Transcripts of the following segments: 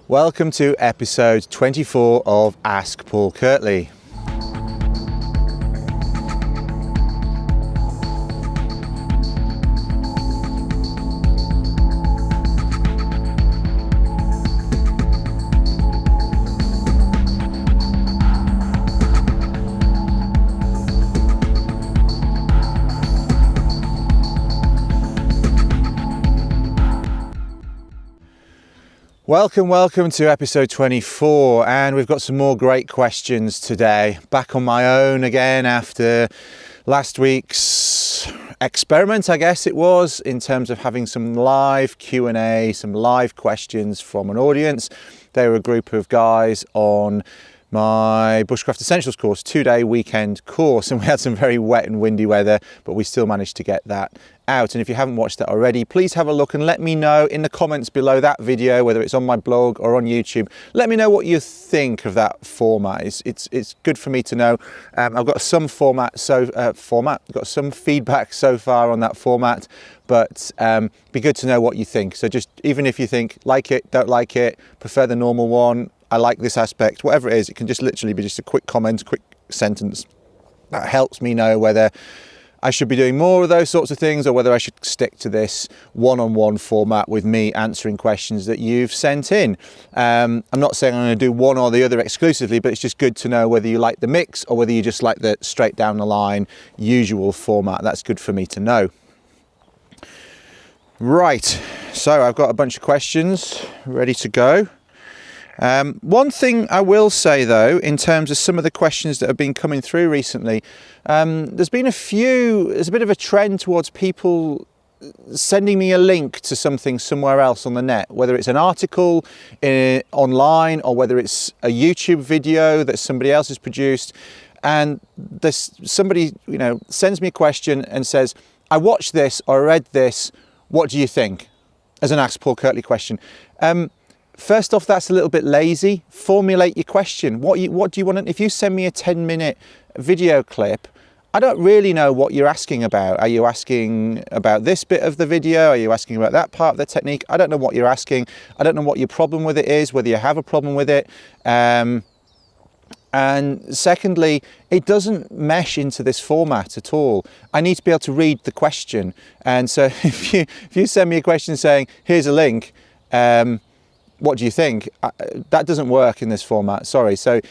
Welcome to episode 24 of Ask Paul Kirtley. Welcome to episode 24, and we've got some more great questions today. Back on my own again after last week's experiment, I guess it was, in terms of having some live Q&A, some live questions from an audience. They were a group of guys on my Bushcraft Essentials course, 2-day weekend course, and we had some very wet and windy weather, but we still managed to get that out. And if you haven't watched that already, please have a look and let me know in the comments below that video, whether it's on my blog or on YouTube. Let me know what you think of that format. It's good for me to know. I've got some got some feedback so far on that format, but be good to know what you think. So just even if you think like it, don't like it, prefer the normal one, I like this aspect, whatever it is, it can just literally be just a quick comment, quick sentence. That helps me know whether I should be doing more of those sorts of things or whether I should stick to this one-on-one format with me answering questions that you've sent in. I'm not saying I'm going to do one or the other exclusively, but it's just good to know whether you like the mix or whether you just like the straight down the line usual format. That's good for me to know. Right, so I've got a bunch of questions ready to go. One thing I will say though, in terms of some of the questions that have been coming through recently, there's a bit of a trend towards people sending me a link to something somewhere else on the net, whether it's an article online or whether it's a YouTube video that somebody else has produced, and somebody sends me a question and says, I watched this or I read this, what do you think? As an Ask Paul Kirtley question. First off, that's a little bit lazy. Formulate your question. What do you want? If you send me a 10-minute video clip, I don't really know what you're asking about. Are you asking about this bit of the video? Are you asking about that part of the technique? I don't know what you're asking. I don't know what your problem with it is, whether you have a problem with it. And secondly, it doesn't mesh into this format at all. I need to be able to read the question. And so if you send me a question saying, here's a link, what do you think? That doesn't work in this format, sorry. So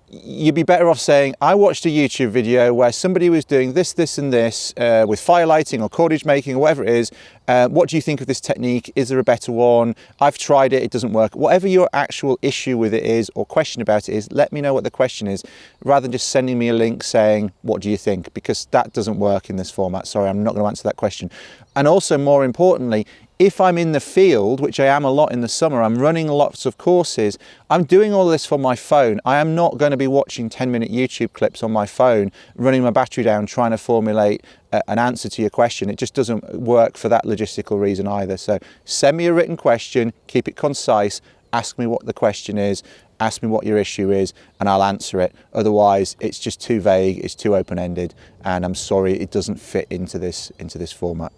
you'd be better off saying, I watched a YouTube video where somebody was doing this, this and this with firelighting or cordage making or whatever it is. What do you think of this technique? Is there a better one? I've tried it, it doesn't work. Whatever your actual issue with it is or question about it is, let me know what the question is, rather than just sending me a link saying, what do you think? Because that doesn't work in this format. Sorry, I'm not going to answer that question. And also, more importantly, if I'm in the field, which I am a lot in the summer, I'm running lots of courses, I'm doing all this from my phone. I am not going to be watching 10-minute YouTube clips on my phone, running my battery down, trying to formulate an answer to your question. It just doesn't work for that logistical reason either. So send me a written question, keep it concise, ask me what the question is, ask me what your issue is, and I'll answer it. Otherwise, it's just too vague, it's too open-ended, and I'm sorry, it doesn't fit into this format.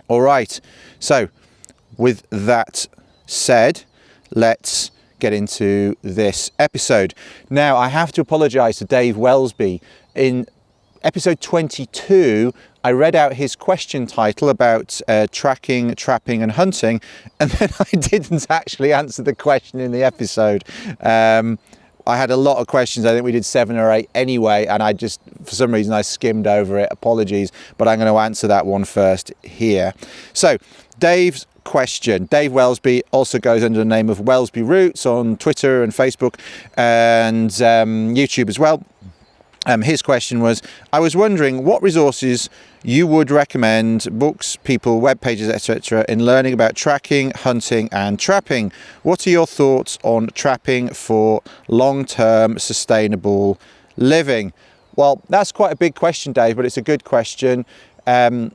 All right, so with that said, let's get into this episode. Now, I have to apologise to Dave Wellesby. In episode 22, I read out his question title about tracking, trapping and hunting, and then I didn't actually answer the question in the episode. I had a lot of questions. I think we did 7 or 8 anyway, and I just, for some reason, I skimmed over it. Apologies, but I'm going to answer that one first here. So, Dave's question. Dave Wellesby also goes under the name of Wellesby Roots on Twitter and Facebook and YouTube as well. His question was, I was wondering what resources you would recommend, books, people, web pages, etc., in learning about tracking, hunting and trapping. What are your thoughts on trapping for long-term sustainable living? Well, that's quite a big question, Dave, but it's a good question. I'll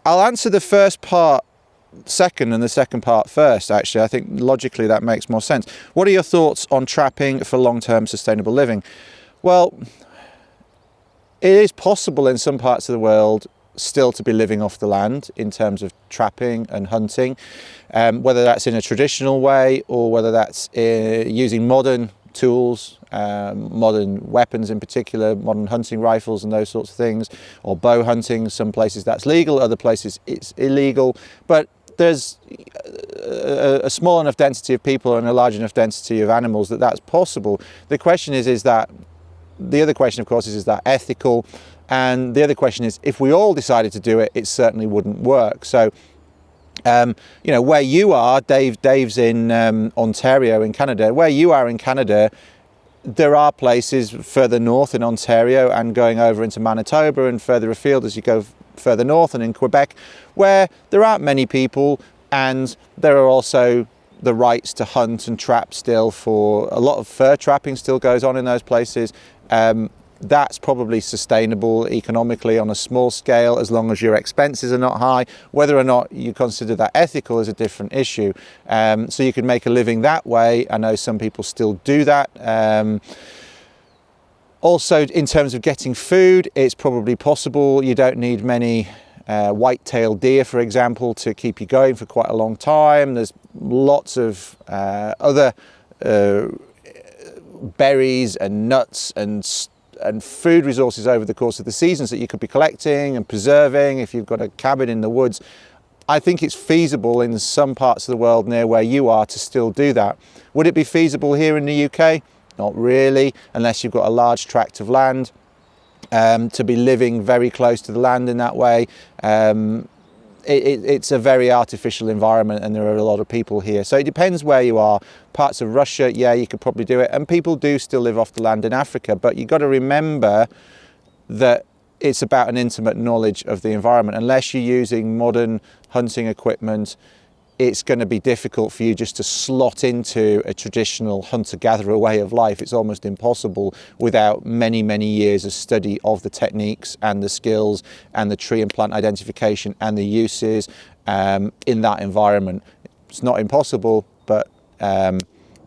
answer the first part second and the second part first, actually. I think logically that makes more sense. What are your thoughts on trapping for long-term sustainable living? Well, it is possible in some parts of the world still to be living off the land in terms of trapping and hunting, whether that's in a traditional way or whether that's using modern tools, modern weapons in particular, modern hunting rifles and those sorts of things, or bow hunting. Some places that's legal, other places it's illegal, but there's a small enough density of people and a large enough density of animals that that's possible. The question is that, the other question of course is that ethical? And the other question is, if we all decided to do it, it certainly wouldn't work. So you know, where you are, Dave's in Ontario in Canada, where you are in Canada, there are places further north in Ontario and going over into Manitoba and further afield as you go further north and in Quebec, where there aren't many people, and there are also the rights to hunt and trap still. For a lot of fur trapping still goes on in those places. That's probably sustainable economically on a small scale, as long as your expenses are not high. Whether or not you consider that ethical is a different issue. So you can make a living that way. I know some people still do that. Also, in terms of getting food, it's probably possible. You don't need many white-tailed deer, for example, to keep you going for quite a long time. There's lots of other berries and nuts and food resources over the course of the seasons that you could be collecting and preserving if you've got a cabin in the woods. I think it's feasible in some parts of the world near where you are to still do that. Would it be feasible here in the UK? Not really, unless you've got a large tract of land. To be living very close to the land in that way, it's a very artificial environment, and there are a lot of people here. So it depends where you are. Parts of Russia, yeah, you could probably do it. And people do still live off the land in Africa, but you've got to remember that it's about an intimate knowledge of the environment. Unless you're using modern hunting equipment, it's going to be difficult for you just to slot into a traditional hunter-gatherer way of life. It's almost impossible without many, many years of study of the techniques and the skills and the tree and plant identification and the uses in that environment. It's not impossible, but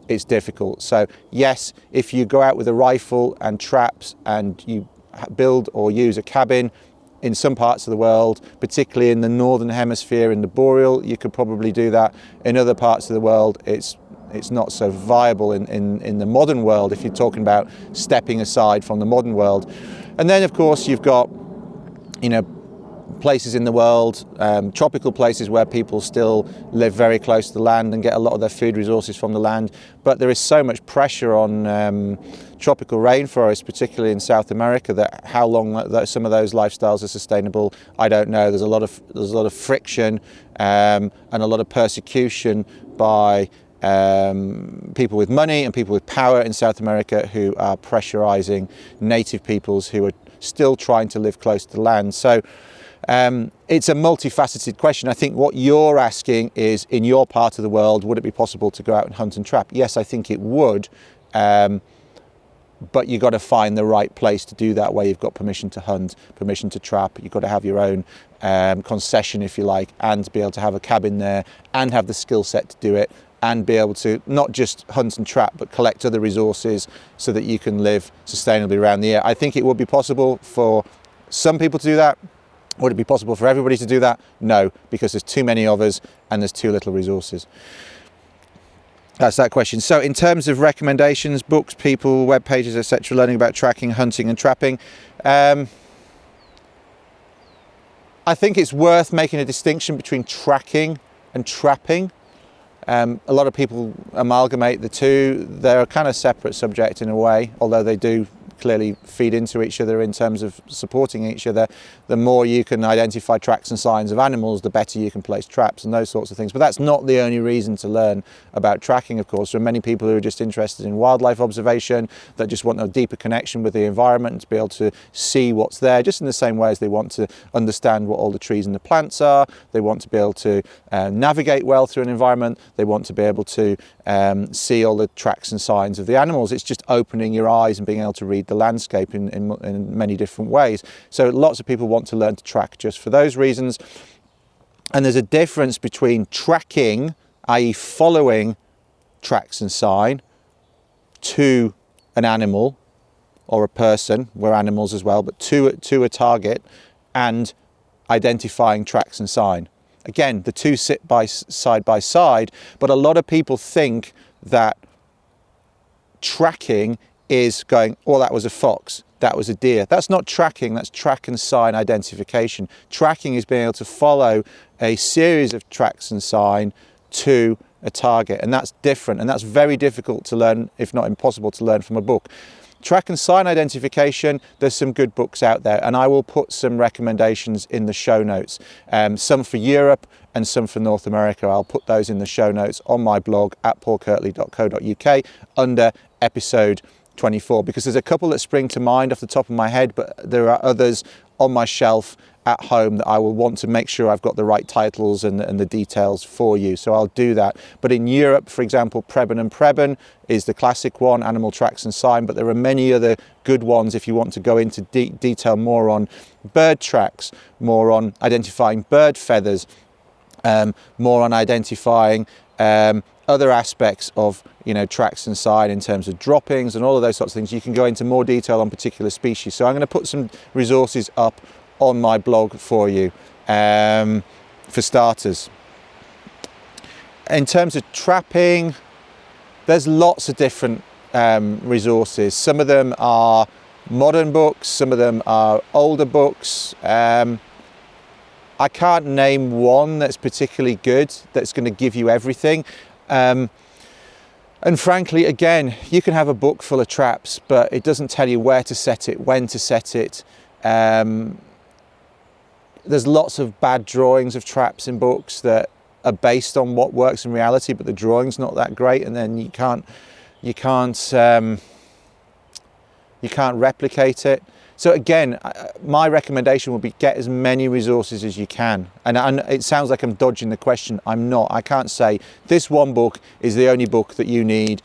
it's difficult. So yes, if you go out with a rifle and traps and you build or use a cabin, in some parts of the world, particularly in the northern hemisphere, in the boreal, you could probably do that. In other parts of the world, it's not so viable in the modern world, if you're talking about stepping aside from the modern world. And then, of course, you've got, you know, places in the world, tropical places where people still live very close to the land and get a lot of their food resources from the land. But there is so much pressure on tropical rainforests, particularly in South America, that how long some of those lifestyles are sustainable, I don't know. There's a lot of friction and a lot of persecution by people with money and people with power in South America who are pressurizing native peoples who are still trying to live close to the land. So it's a multifaceted question. I think what you're asking is, in your part of the world, would it be possible to go out and hunt and trap? Yes, I think it would, but you've got to find the right place to do that, where you've got permission to hunt, permission to trap. You've got to have your own concession, if you like, and be able to have a cabin there and have the skill set to do it, and be able to not just hunt and trap, but collect other resources so that you can live sustainably around the year. I think it would be possible for some people to do that. Would it be possible for everybody to do that? No, because there's too many of us and there's too little resources. That's that question. So in terms of recommendations, books, people, web pages, etc., learning about tracking, hunting and trapping, I think it's worth making a distinction between tracking and trapping. A lot of people amalgamate the two. They're a kind of separate subject in a way, although they do clearly feed into each other in terms of supporting each other. The more you can identify tracks and signs of animals, the better you can place traps and those sorts of things. But that's not the only reason to learn about tracking, of course. There are many people who are just interested in wildlife observation, that just want a deeper connection with the environment and to be able to see what's there, just in the same way as they want to understand what all the trees and the plants are. They want to be able to navigate well through an environment. They want to be able to see all the tracks and signs of the animals. It's just opening your eyes and being able to read the landscape in many different ways. So lots of people want to learn to track just for those reasons. And there's a difference between tracking, i.e. following tracks and sign to an animal or a person, we're animals as well, but to a target, and identifying tracks and sign. Again, the two sit side by side, but a lot of people think that tracking is going, oh, that was a fox, that was a deer. That's not tracking, that's track and sign identification. Tracking is being able to follow a series of tracks and sign to a target, and that's different, and that's very difficult to learn, if not impossible to learn from a book. Track and sign identification, there's some good books out there, and I will put some recommendations in the show notes, some for Europe and some for North America. I'll put those in the show notes on my blog at paulkirtley.co.uk under episode 24, because there's a couple that spring to mind off the top of my head, but there are others on my shelf at home that I will want to make sure I've got the right titles and the details for you, so I'll do that. But in Europe, for example, Preben and Preben is the classic one, Animal Tracks and Sign, but there are many other good ones if you want to go into detail more on bird tracks, more on identifying bird feathers, more on identifying other aspects of, you know, tracks and sign in terms of droppings and all of those sorts of things. You can go into more detail on particular species. So I'm going to put some resources up on my blog for you, for starters. In terms of trapping, there's lots of different resources. Some of them are modern books, some of them are older books. I can't name one that's particularly good that's going to give you everything. And frankly, again, you can have a book full of traps, but it doesn't tell you where to set it, when to set it. There's lots of bad drawings of traps in books that are based on what works in reality, but the drawing's not that great, and then you can't replicate it. So again, my recommendation would be get as many resources as you can. And it sounds like I'm dodging the question. I'm not. I can't say this one book is the only book that you need.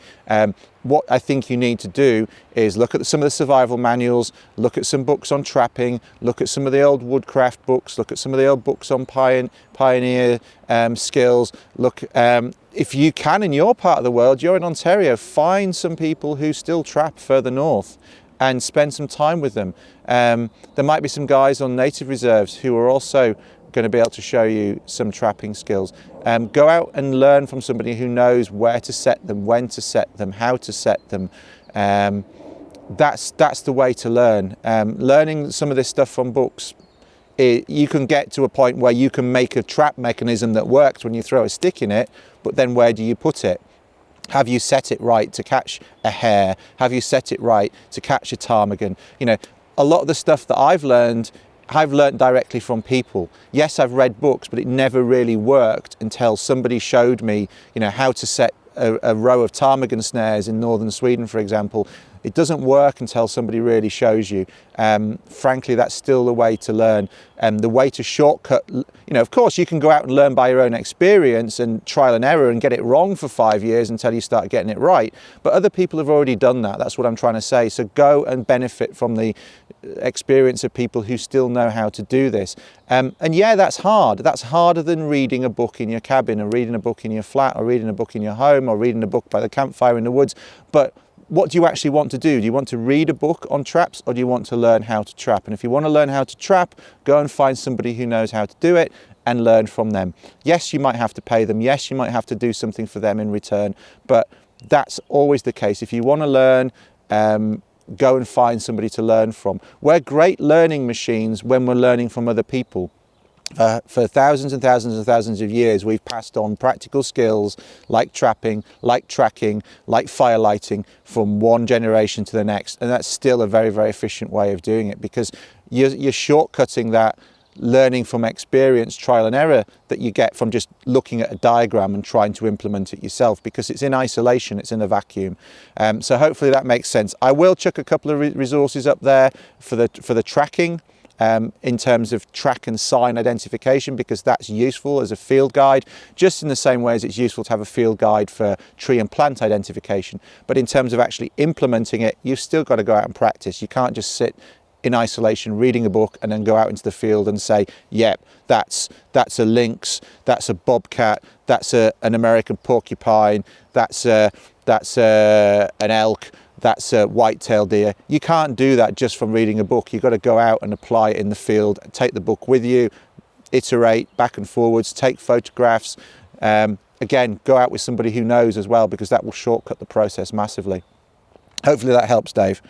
What I think you need to do is look at some of the survival manuals, look at some books on trapping, look at some of the old woodcraft books, look at some of the old books on pioneer skills. Look, if you can, in your part of the world, you're in Ontario, find some people who still trap further north and spend some time with them. There might be some guys on native reserves who are also going to be able to show you some trapping skills. Go out and learn from somebody who knows where to set them, when to set them, how to set them. That's the way to learn. Learning some of this stuff from books, you can get to a point where you can make a trap mechanism that works when you throw a stick in it, but then where do you put it? Have you set it right to catch a hare? Have you set it right to catch a ptarmigan? You know, a lot of the stuff that I've learned directly from people. Yes, I've read books, but it never really worked until somebody showed me, you know, how to set a row of ptarmigan snares in northern Sweden, for example. It doesn't work until somebody really shows you. Frankly, that's still the way to learn. The way to shortcut, you know, of course, you can go out and learn by your own experience and trial and error and get it wrong for 5 years until you start getting it right. But other people have already done that. That's what I'm trying to say. So go and benefit from the experience of people who still know how to do this. And yeah, that's hard. That's harder than reading a book in your cabin, or reading a book in your flat, or reading a book in your home, or reading a book by the campfire in the woods. But what do you actually want to do? Do you want to read a book on traps, or do you want to learn how to trap? And if you want to learn how to trap, go and find somebody who knows how to do it and learn from them. Yes, you might have to pay them. Yes, you might have to do something for them in return, but that's always the case. If you want to learn, go and find somebody to learn from. We're great learning machines when we're learning from other people. For thousands and thousands and thousands of years, we've passed on practical skills like trapping, like tracking, like firelighting from one generation to the next. And that's still a very, very efficient way of doing it, because you're shortcutting that learning from experience, trial and error that you get from just looking at a diagram and trying to implement it yourself, because it's in isolation, it's in a vacuum. So hopefully that makes sense. I will chuck a couple of resources up there for the tracking. In terms of track and sign identification, because that's useful as a field guide, just in the same way as it's useful to have a field guide for tree and plant identification. But in terms of actually implementing it, you've still got to go out and practice. You can't just sit in isolation reading a book and then go out into the field and say, yep, that's a lynx, that's a bobcat, that's an American porcupine, that's an elk, that's a white-tailed deer. You can't do that just from reading a book. You've got to go out and apply it in the field, take the book with you, iterate back and forwards, take photographs. Again, go out with somebody who knows as well, because that will shortcut the process massively. Hopefully that helps, Dave.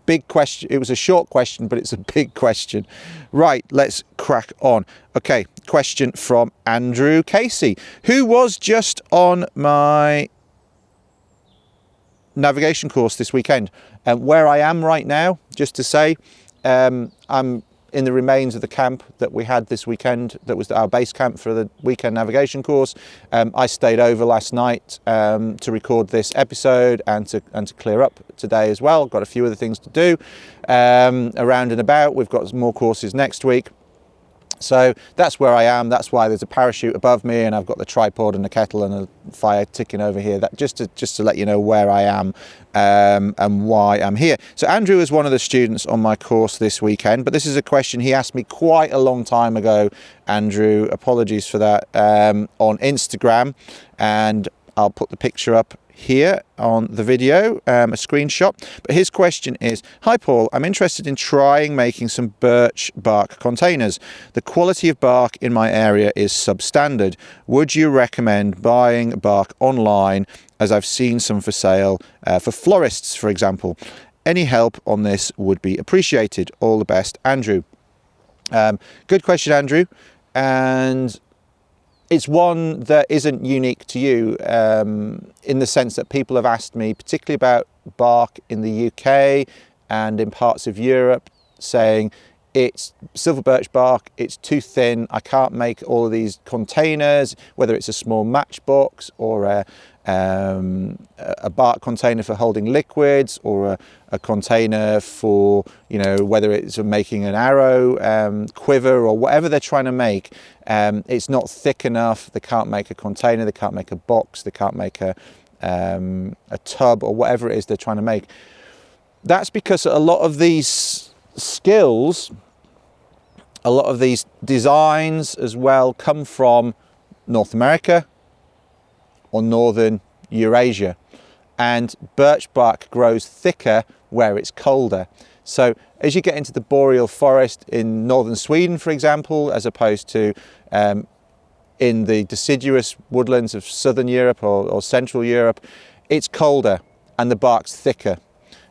Big question. It was a short question, but it's a big question. Right, let's crack on. Okay, question from Andrew Casey, who was just on my navigation course this weekend. Where I am right now, just to say, I'm in the remains of the camp that we had this weekend. That was our base camp for the weekend navigation course. I stayed over last night to record this episode and to clear up today as well. Got a few other things to do around and about. We've got more courses next week. So that's where I am. That's why there's a parachute above me, and I've got the tripod and a kettle and a fire ticking over here. That just to let you know where I am and why I'm here. So Andrew is one of the students on my course this weekend, but this is a question he asked me quite a long time ago. Andrew, apologies for that, on Instagram, and I'll put the picture up here on the video, a screenshot. But his question is, hi Paul, I'm interested in trying making some birch bark containers. The quality of bark in my area is substandard. Would you recommend buying bark online, as I've seen some for sale for florists, for example? Any help on this would be appreciated. All the best, Andrew. Good question, Andrew. And it's one that isn't unique to you, in the sense that people have asked me, particularly about bark in the UK and in parts of Europe, saying it's silver birch bark, it's too thin, I can't make all of these containers, whether it's a small matchbox or a bark container for holding liquids, or a container for, you know, whether it's making an arrow quiver or whatever they're trying to make. It's not thick enough. They can't make a container, they can't make a box, they can't make a tub, or whatever it is they're trying to make. That's because a lot of these skills, a lot of these designs as well, come from North America or northern Eurasia, and birch bark grows thicker where it's colder. So as you get into the boreal forest in northern Sweden, for example, as opposed to in the deciduous woodlands of southern Europe or central Europe, it's colder and the bark's thicker.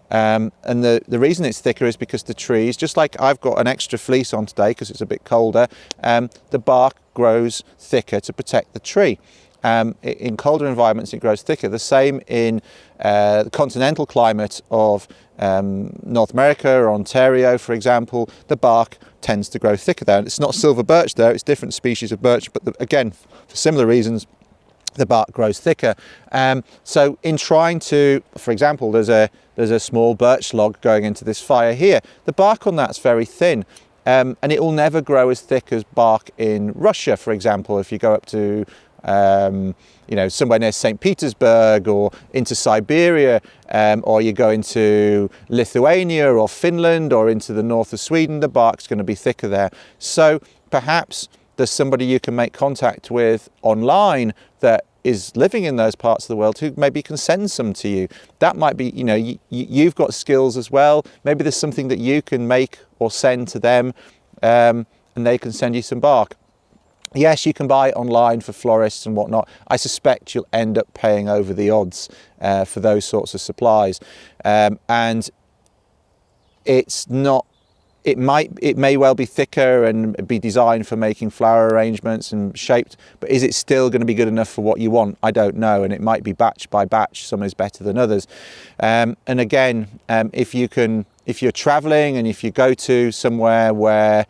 And the reason it's thicker is because the trees, just like I've got an extra fleece on today because it's a bit colder, the bark grows thicker to protect the tree. In colder environments it grows thicker. The same in the continental climate of North America or Ontario, for example, the bark tends to grow thicker there. It's not silver birch there, it's different species of birch, but again, for similar reasons, the bark grows thicker. So in trying to, for example, there's a small birch log going into this fire here. The bark on that's very thin. And it will never grow as thick as bark in Russia, for example. If you go up to you know, somewhere near St. Petersburg or into Siberia, or you go into Lithuania or Finland or into the north of Sweden, the bark's going to be thicker there. So perhaps there's somebody you can make contact with online that is living in those parts of the world who maybe can send some to you. That might be, you know, you've got skills as well. Maybe there's something that you can make or send to them, and they can send you some bark. Yes, you can buy it online for florists and whatnot. I suspect you'll end up paying over the odds for those sorts of supplies. And it's not, it may well be thicker and be designed for making flower arrangements and shaped, but is it still going to be good enough for what you want? I don't know. And it might be batch by batch. Some is better than others. And again, if you're traveling and if you go to somewhere where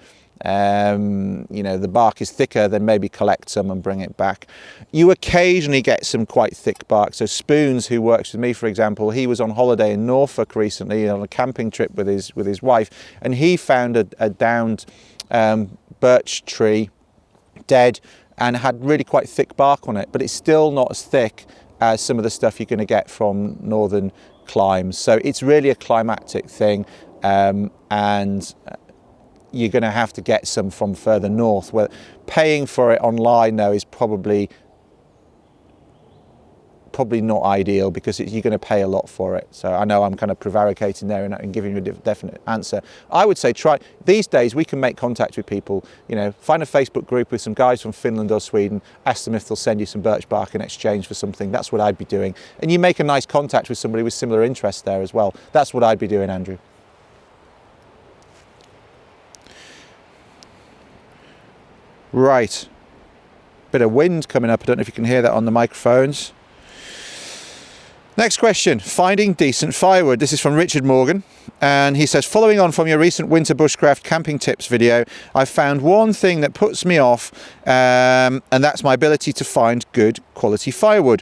you know, the bark is thicker, then maybe collect some and bring it back. You occasionally get some quite thick bark. So Spoons, who works with me, for example, he was on holiday in Norfolk recently on a camping trip with his wife, and he found a downed birch tree, dead, and had really quite thick bark on it, but it's still not as thick as some of the stuff you're going to get from northern climes. So it's really a climatic thing, and you're going to have to get some from further north. Where paying for it online though is probably probably not ideal because you're going to pay a lot for it. So I know I'm kind of prevaricating there and giving you a definite answer. I would say try, these days we can make contact with people, you know, find a Facebook group with some guys from Finland or Sweden, ask them if they'll send you some birch bark in exchange for something. That's what I'd be doing. And you make a nice contact with somebody with similar interests there as well. That's what I'd be doing, Andrew. Right. Bit of wind coming up. I don't know if you can hear that on the microphones. Next question, finding decent firewood. This is from Richard Morgan, and he says, following on from your recent winter bushcraft camping tips video, I found one thing that puts me off, and that's my ability to find good quality firewood.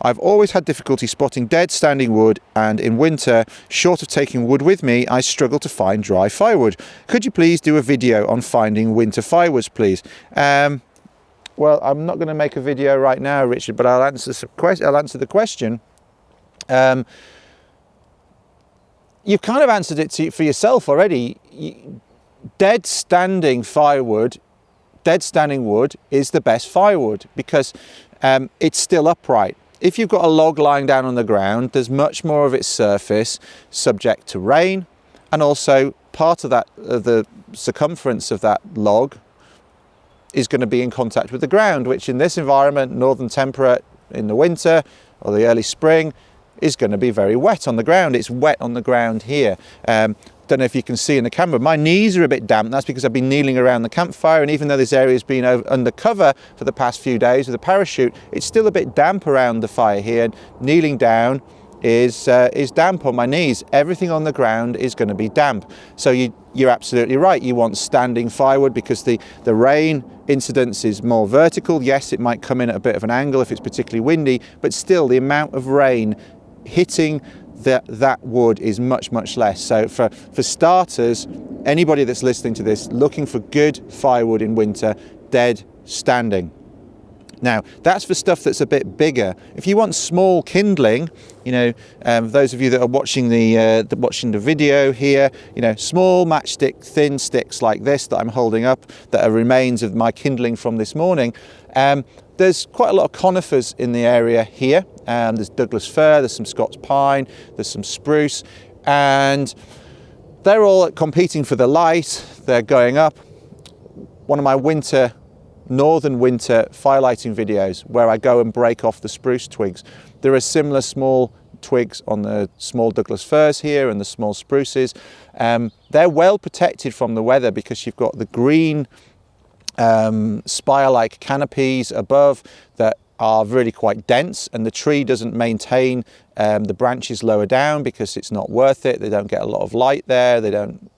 I've always had difficulty spotting dead standing wood, and in winter, short of taking wood with me, I struggle to find dry firewood. Could you please do a video on finding winter firewoods, please? Well, I'm not going to make a video right now, Richard, but I'll answer the question. You've kind of answered it for yourself already. Dead standing wood is the best firewood because it's still upright. If you've got a log lying down on the ground, there's much more of its surface subject to rain, and also part of that, the circumference of that log is going to be in contact with the ground, which in this environment, northern temperate in the winter or the early spring, is going to be very wet on the ground. It's wet on the ground here. Don't know if you can see in the camera, my knees are a bit damp. That's because I've been kneeling around the campfire, and even though this area has been under cover for the past few days with a parachute, it's still a bit damp around the fire here. Kneeling down is damp on my knees. Everything on the ground is going to be damp. So you're absolutely right. You want standing firewood because the rain incidence is more vertical. Yes, it might come in at a bit of an angle if it's particularly windy, but still the amount of rain hitting that wood is much less. So for starters, anybody that's listening to this looking for good firewood in winter, dead standing. Now that's for stuff that's a bit bigger. If you want small kindling, you know, those of you that are watching the video here, you know, small matchstick thin sticks like this that I'm holding up that are remains of my kindling from this morning. There's quite a lot of conifers in the area here. There's Douglas fir, there's some Scots pine, there's some spruce, and they're all competing for the light. They're going up. One of my northern winter firelighting videos where I go and break off the spruce twigs. There are similar small twigs on the small Douglas firs here and the small spruces. They're well protected from the weather because you've got the green spire-like canopies above that are really quite dense, and the tree doesn't maintain the branches lower down because it's not worth it. They don't get a lot of light there. They don't,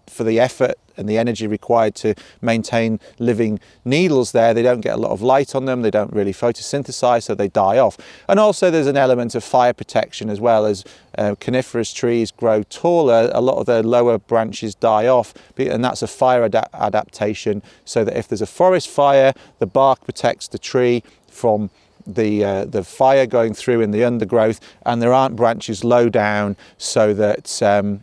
for the effort and the energy required to maintain living needles there, they don't get a lot of light on them. They don't really photosynthesize, so they die off. And also there's an element of fire protection as well. As coniferous trees grow taller, a lot of their lower branches die off, and that's a fire adaptation, so that if there's a forest fire, the bark protects the tree from the fire going through in the undergrowth, and there aren't branches low down so that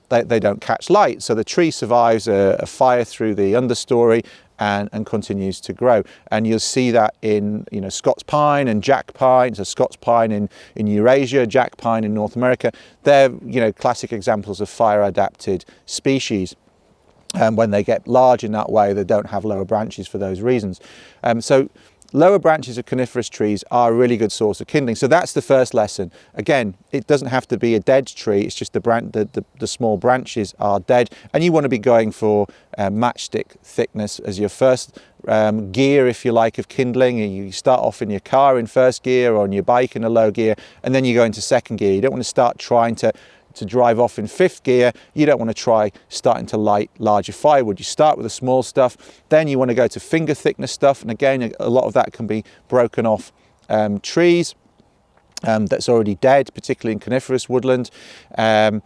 they don't catch light. So the tree survives a fire through the understory and continues to grow. And you'll see that in, you know, Scots pine and jack pine. So Scots pine in Eurasia, jack pine in North America. They're, you know, classic examples of fire adapted species. When they get large in that way, they don't have lower branches for those reasons. So lower branches of coniferous trees are a really good source of kindling. So that's the first lesson. Again, it doesn't have to be a dead tree. It's just the small branches are dead, and you want to be going for matchstick thickness as your first gear, if you like, of kindling. You start off in your car in first gear or on your bike in a low gear, and then you go into second gear. You don't want to start trying to drive off in fifth gear. You don't want to try starting to light larger firewood. You start with the small stuff, then you want to go to finger thickness stuff, and again, a lot of that can be broken off trees that's already dead, particularly in coniferous woodland. The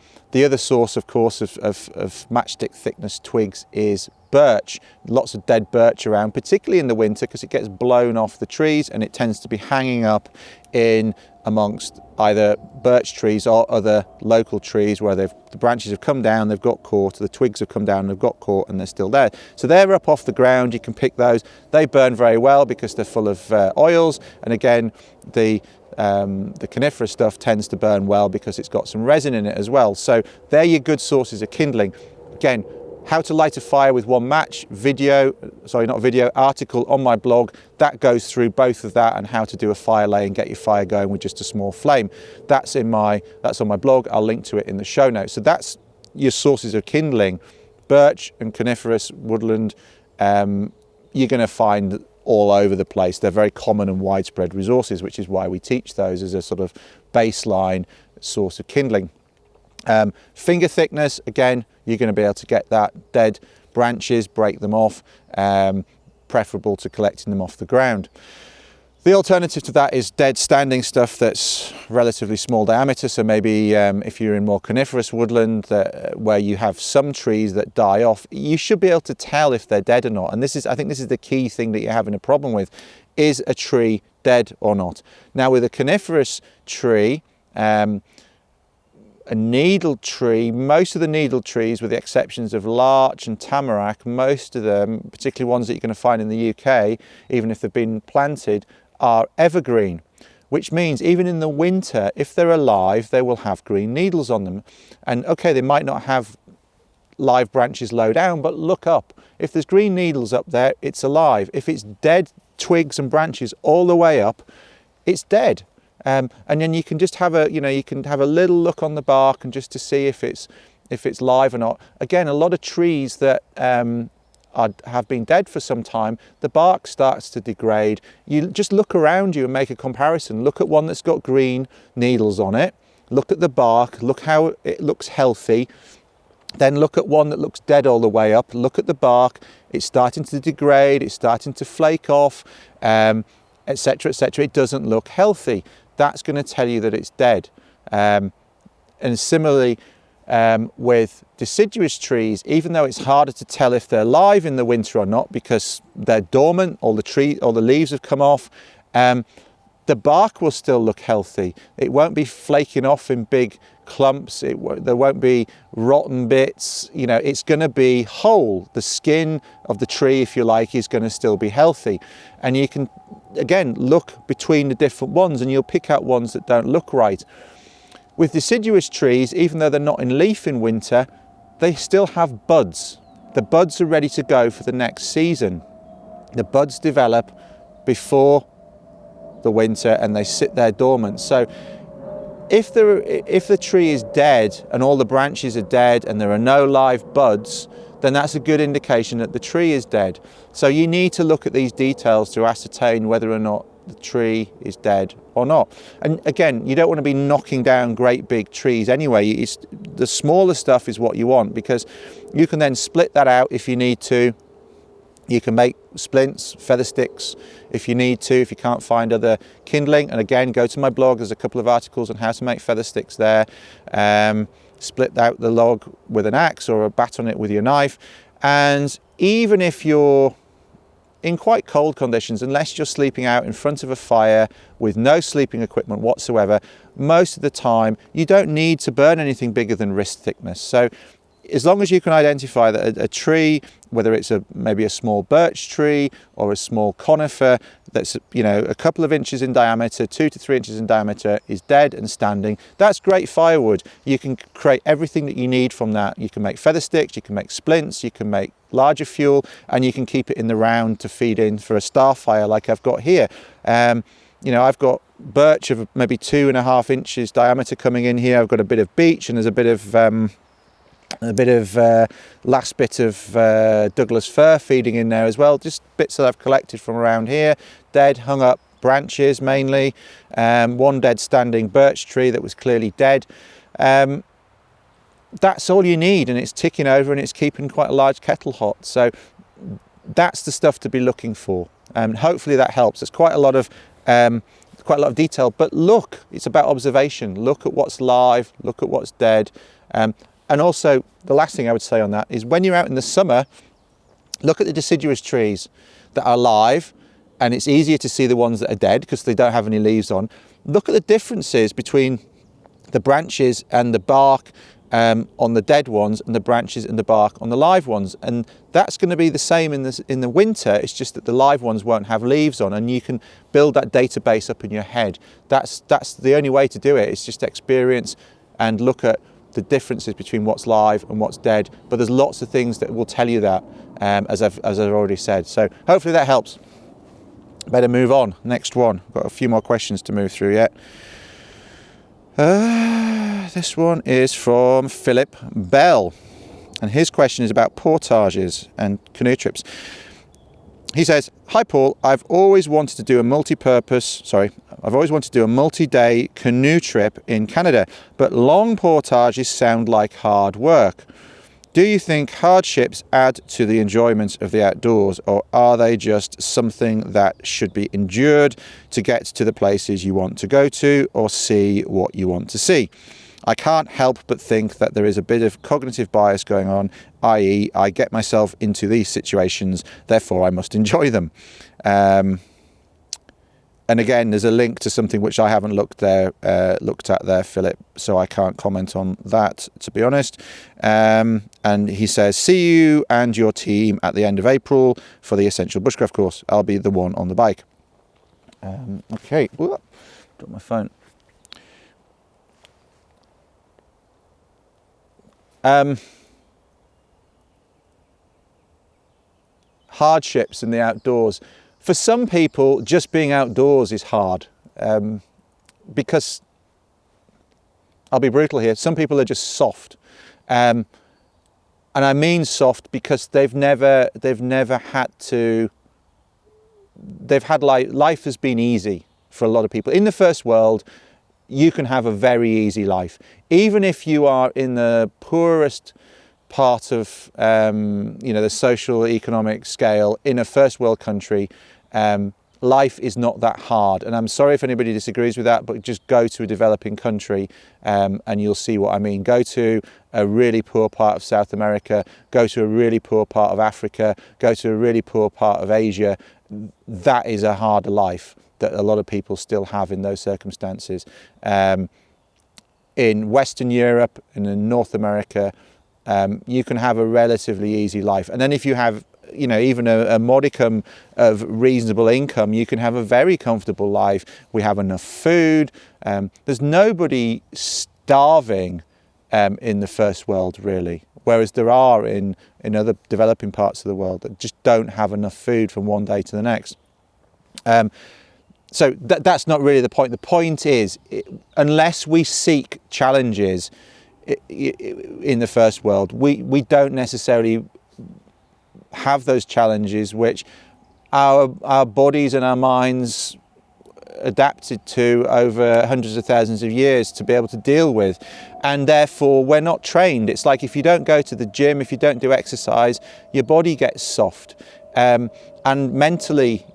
other source, of course, of matchstick thickness twigs is birch. Lots of dead birch around, particularly in the winter, because it gets blown off the trees and it tends to be hanging up in amongst either birch trees or other local trees where the branches have come down, they've got caught, the twigs have come down, they've got caught, and they're still there. So they're up off the ground. You can pick those. They burn very well because they're full of oils, and again, the The coniferous stuff tends to burn well because it's got some resin in it as well. So they're your good sources of kindling. Again, how to light a fire with one match article on my blog that goes through both of that, and how to do a fire lay and get your fire going with just a small flame. That's on my blog. I'll link to it in the show notes. So that's your sources of kindling. Birch and coniferous woodland, you're going to find all over the place. They're very common and widespread resources, which is why we teach those as a sort of baseline source of kindling. Finger thickness, again, you're going to be able to get that. Dead branches, break them off, preferable to collecting them off the ground. The alternative to that is dead standing stuff that's relatively small diameter. So maybe if you're in more coniferous woodland where you have some trees that die off, you should be able to tell if they're dead or not. And I think this is the key thing that you're having a problem with. Is a tree dead or not? Now with a coniferous tree, a needle tree, most of the needle trees, with the exceptions of larch and tamarack, most of them, particularly ones that you're going to find in the UK, even if they've been planted, are evergreen, which means even in the winter, if they're alive, they will have green needles on them. And okay, they might not have live branches low down, but look up. If there's green needles up there, it's alive. If it's dead twigs and branches all the way up, it's dead. And then you can just have a little look on the bark and just to see if it's live or not. Again, a lot of trees that have been dead for some time, the bark starts to degrade. You just look around you and make a comparison. Look at one that's got green needles on it. Look at the bark. Look how it looks healthy. Then look at one that looks dead all the way up. Look at the bark. It's starting to degrade. It's starting to flake off, etc., etc. It doesn't look healthy. That's going to tell you that it's dead. And similarly, with deciduous trees, even though it's harder to tell if they're live in the winter or not because they're dormant, or the leaves have come off, the bark will still look healthy. It won't be flaking off in big clumps. There won't be rotten bits. It's going to be whole. The skin of the tree, if you like, is going to still be healthy. And you can, again, look between the different ones and you'll pick out ones that don't look right. With deciduous trees, even though they're not in leaf in winter, they still have buds. The buds are ready to go for the next season. The buds develop before the winter and they sit there dormant. So if the tree is dead and all the branches are dead and there are no live buds, then that's a good indication that the tree is dead. So you need to look at these details to ascertain whether or not the tree is dead or not. And again, you don't want to be knocking down great big trees anyway. The smaller stuff is what you want, because you can then split that out if you need to. You can make splints, feather sticks if you need to, if you can't find other kindling. And again, go to my blog. There's a couple of articles on how to make feather sticks there. Split out the log with an axe or bat on it with your knife. And even if you're in quite cold conditions, unless you're sleeping out in front of a fire with no sleeping equipment whatsoever, most of the time you don't need to burn anything bigger than wrist thickness. So as long as you can identify that a tree, whether it's maybe a small birch tree or a small conifer that's a couple of inches in diameter, 2 to 3 inches in diameter, is dead and standing, that's great firewood. You can create everything that you need from that. You can make feather sticks, you can make splints, you can make larger fuel, and you can keep it in the round to feed in for a star fire like I've got here. I've got birch of maybe 2.5 inches diameter coming in here. I've got a bit of beech, and there's a bit of last bit of Douglas fir feeding in there as well, just bits that I've collected from around here, dead hung up branches mainly, one dead standing birch tree that was clearly dead. That's all you need, and it's ticking over and it's keeping quite a large kettle hot. So that's the stuff to be looking for, and hopefully that helps. It's quite a lot of detail, but look, it's about observation. Look at what's live, look at what's dead. And also, the last thing I would say on that is when you're out in the summer, look at the deciduous trees that are live, and it's easier to see the ones that are dead because they don't have any leaves on. Look at the differences between the branches and the bark on the dead ones, and the branches and the bark on the live ones. And that's going to be the same in the winter. It's just that the live ones won't have leaves on, and you can build that database up in your head. That's the only way to do it. It's just experience and look at the differences between what's live and what's dead. But there's lots of things that will tell you that, as I've already said. So hopefully that helps. Better move on. Next one. Got a few more questions to move through yet. This one is from Philip Bell, and his question is about portages and canoe trips. He says, "Hi Paul, I've always wanted to do a multi-day canoe trip in Canada, but long portages sound like hard work. Do you think hardships add to the enjoyment of the outdoors, or are they just something that should be endured to get to the places you want to go to or see what you want to see? I can't help but think that there is a bit of cognitive bias going on, i.e. I get myself into these situations, therefore I must enjoy them." And again, there's a link to something which I haven't looked at there, Philip, so I can't comment on that, to be honest. And he says, "See you and your team at the end of April for the Essential Bushcraft course. I'll be the one on the bike." Okay, whoop, dropped my phone. Hardships in the outdoors. For some people, just being outdoors is hard, because, I'll be brutal here, some people are just soft. And I mean soft because life has been easy for a lot of people. In the first world, you can have a very easy life. Even if you are in the poorest part of the social economic scale in a first world country, life is not that hard. And I'm sorry if anybody disagrees with that, but just go to a developing country and you'll see what I mean. Go to a really poor part of South America, go to a really poor part of Africa, go to a really poor part of Asia. That is a harder life that a lot of people still have in those circumstances. In Western Europe and in North America, you can have a relatively easy life. And then if you have even a modicum of reasonable income, you can have a very comfortable life. We have enough food. There's nobody starving in the first world, really, whereas there are in other developing parts of the world that just don't have enough food from one day to the next. So that's not really the point. The point is, unless we seek challenges in the first world, we don't necessarily have those challenges which our bodies and our minds adapted to over hundreds of thousands of years to be able to deal with, and therefore we're not trained. It's like if you don't go to the gym, if you don't do exercise, your body gets soft, and mentally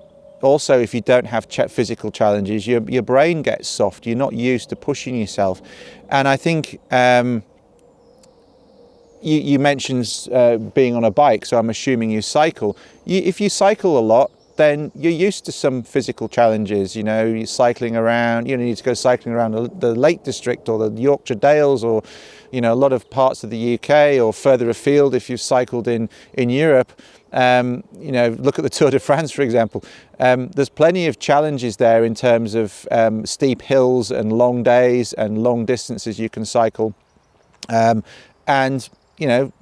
also, if you don't have physical challenges, your brain gets soft. You're not used to pushing yourself. And I think you mentioned being on a bike, so I'm assuming you cycle. If you cycle a lot, then you're used to some physical challenges. You're cycling around, you need to go cycling around the Lake District or the Yorkshire Dales, or a lot of parts of the UK, or further afield if you've cycled in Europe. Look at the Tour de France, for example. There's plenty of challenges there in terms of steep hills and long days and long distances you can cycle. And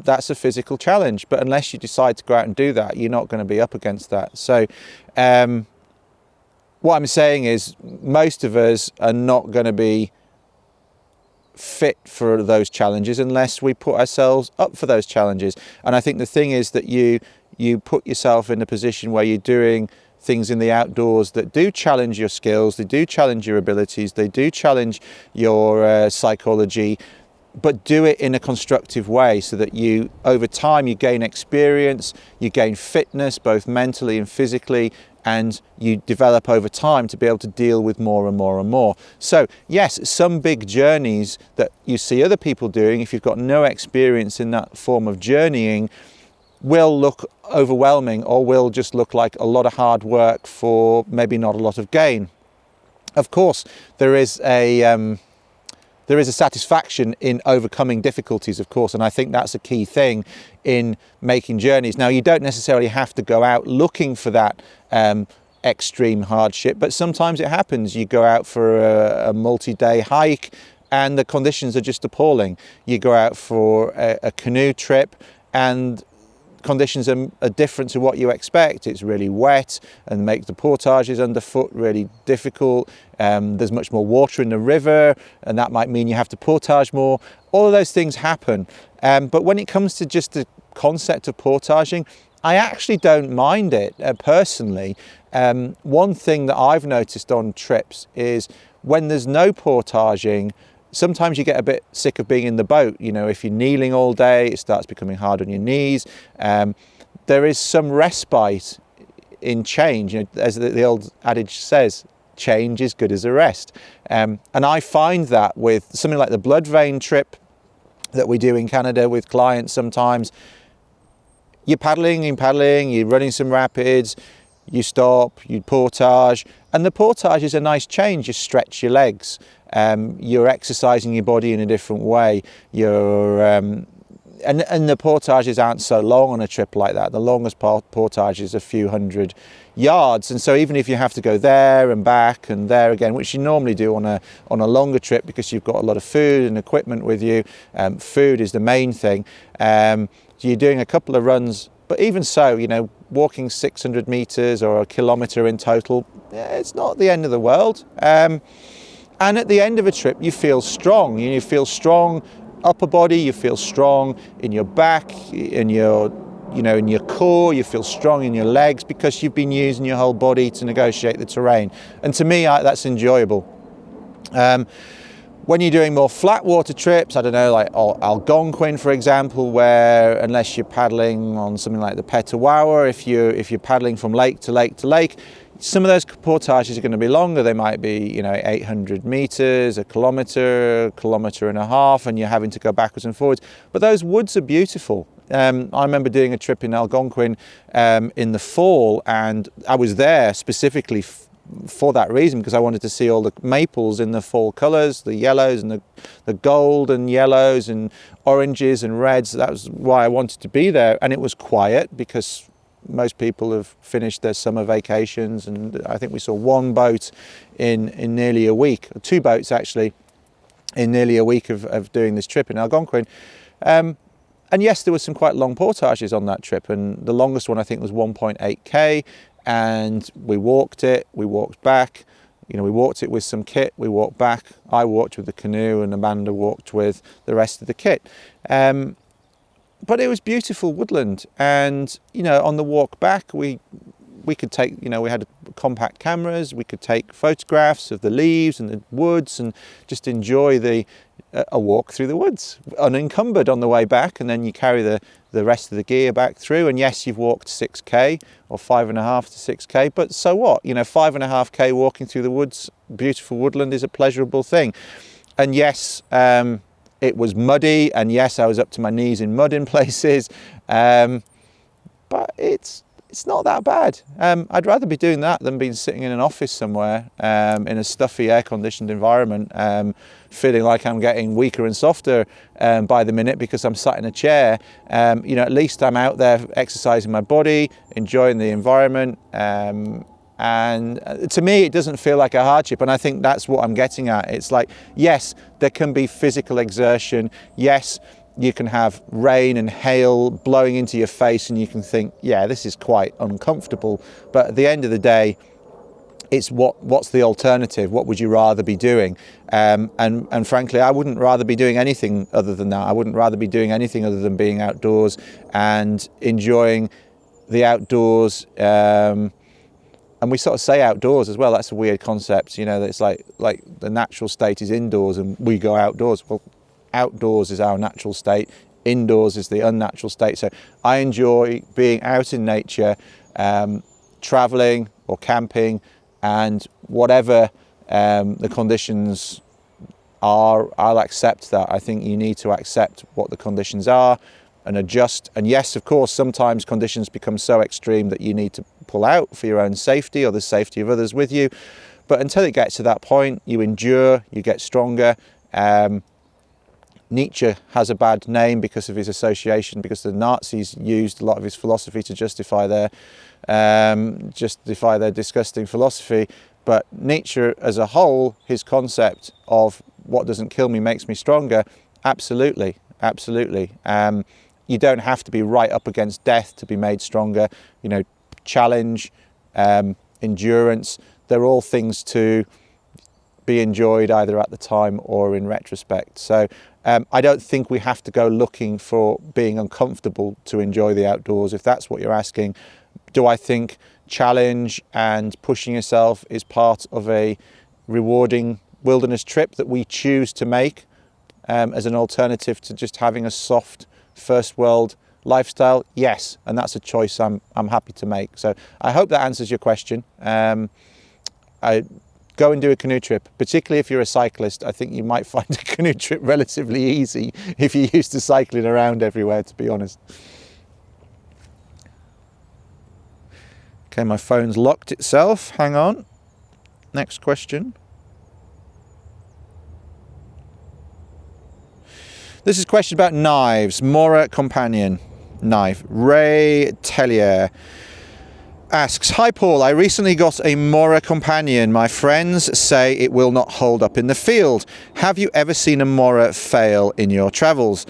that's a physical challenge, but unless you decide to go out and do that, you're not going to be up against that. So what I'm saying is most of us are not going to be fit for those challenges unless we put ourselves up for those challenges. And I think the thing is that you put yourself in a position where you're doing things in the outdoors that do challenge your skills, they do challenge your abilities, they do challenge your psychology, but do it in a constructive way so that over time you gain experience, you gain fitness both mentally and physically, and you develop over time to be able to deal with more and more and more. So yes, some big journeys that you see other people doing, if you've got no experience in that form of journeying, will look overwhelming or will just look like a lot of hard work for maybe not a lot of gain. Of course, there is a there is a satisfaction in overcoming difficulties, of course, and I think that's a key thing in making journeys. Now, you don't necessarily have to go out looking for that extreme hardship, but sometimes it happens. You go out for a multi-day hike and the conditions are just appalling. You go out for a canoe trip and conditions are different to what you expect. It's really wet and make the portages underfoot really difficult. There's much more water in the river and that might mean you have to portage more. All of those things happen. But when it comes to just the concept of portaging, I actually don't mind it personally. One thing that I've noticed on trips is when there's no portaging, sometimes you get a bit sick of being in the boat. You know, if you're kneeling all day, it starts becoming hard on your knees. There is some respite in change. You know, as the old adage says, change is good as a rest. And I find that with something like the Blood Vein trip that we do in Canada with clients sometimes, you're paddling, you're running some rapids, you stop, you portage, and the portage is a nice change. You stretch your legs, you're exercising your body in a different way. And the portages aren't so long on a trip like that. The longest portage is a few hundred yards, and so even if you have to go there and back and there again, which you normally do on a longer trip because you've got a lot of food and equipment with you, food is the main thing. So you're doing a couple of runs, but even so, you know, walking 600 meters or a kilometer in total, it's not the end of the world. And at the end of a trip, you feel strong. You feel strong upper body, you feel strong in your back, in your core, you feel strong in your legs because you've been using your whole body to negotiate the terrain. And to me, that's enjoyable. When you're doing more flat water trips, I don't know, like Algonquin, for example, where unless you're paddling on something like the Petawawa, if you're paddling from lake to lake to lake, some of those portages are going to be longer. They might be, 800 meters, a kilometer and a half, and you're having to go backwards and forwards. But those woods are beautiful. I remember doing a trip in Algonquin in the fall, and I was there specifically for that reason, because I wanted to see all the maples in the fall colours, the yellows and the gold and yellows and oranges and reds. That was why I wanted to be there. And it was quiet because most people have finished their summer vacations, and I think we saw one boat in nearly a week, two boats actually, in nearly a week of doing this trip in Algonquin. And yes, there were some quite long portages on that trip, and the longest one I think was 1.8k. And we walked back, we walked it with some kit, we walked back, I walked with the canoe and Amanda walked with the rest of the kit. But it was beautiful woodland, and, on the walk back, we could take, we had compact cameras, we could take photographs of the leaves and the woods and just enjoy a walk through the woods unencumbered on the way back, and then you carry the rest of the gear back through. And yes, you've walked 6k or 5.5 to 6k, but so what? 5.5k walking through the woods, beautiful woodland, is a pleasurable thing. And yes, it was muddy, and yes, I was up to my knees in mud in places, but it's not that bad. I'd rather be doing that than being sitting in an office somewhere in a stuffy air-conditioned environment, feeling like I'm getting weaker and softer by the minute because I'm sat in a chair. At least I'm out there exercising my body, enjoying the environment, and to me it doesn't feel like a hardship, and I think that's what I'm getting at. It's like, yes, there can be physical exertion, yes, you can have rain and hail blowing into your face and you can think, yeah, this is quite uncomfortable. But at the end of the day, it's what's the alternative? What would you rather be doing? And frankly, I wouldn't rather be doing anything other than that. I wouldn't rather be doing anything other than being outdoors and enjoying the outdoors. And we sort of say outdoors as well. That's a weird concept. That it's like the natural state is indoors and we go outdoors. Well, outdoors is our natural state, indoors is the unnatural state. So I enjoy being out in nature, traveling or camping, and whatever the conditions are, I'll accept that. I think you need to accept what the conditions are and adjust. And yes, of course, sometimes conditions become so extreme that you need to pull out for your own safety or the safety of others with you. But until it gets to that point, you endure, you get stronger, Nietzsche has a bad name because of his association, because the Nazis used a lot of his philosophy to justify their disgusting philosophy. But Nietzsche as a whole, his concept of what doesn't kill me makes me stronger, absolutely, absolutely. You don't have to be right up against death to be made stronger. You know, challenge, endurance, they're all things to be enjoyed either at the time or in retrospect. So I don't think we have to go looking for being uncomfortable to enjoy the outdoors, if that's what you're asking. Do I think challenge and pushing yourself is part of a rewarding wilderness trip that we choose to make as an alternative to just having a soft first world lifestyle? Yes, and that's a choice I'm happy to make. So I hope that answers your question. Go and do a canoe trip, particularly if you're a cyclist. I think you might find a canoe trip relatively easy if you're used to cycling around everywhere, to be honest. Okay, my phone's locked itself. Hang on. Next question. This is a question about knives. Mora Companion knife. Ray Tellier asks, hi Paul, I recently got a Mora Companion. My friends say it will not hold up in the field. Have you ever seen a Mora fail in your travels?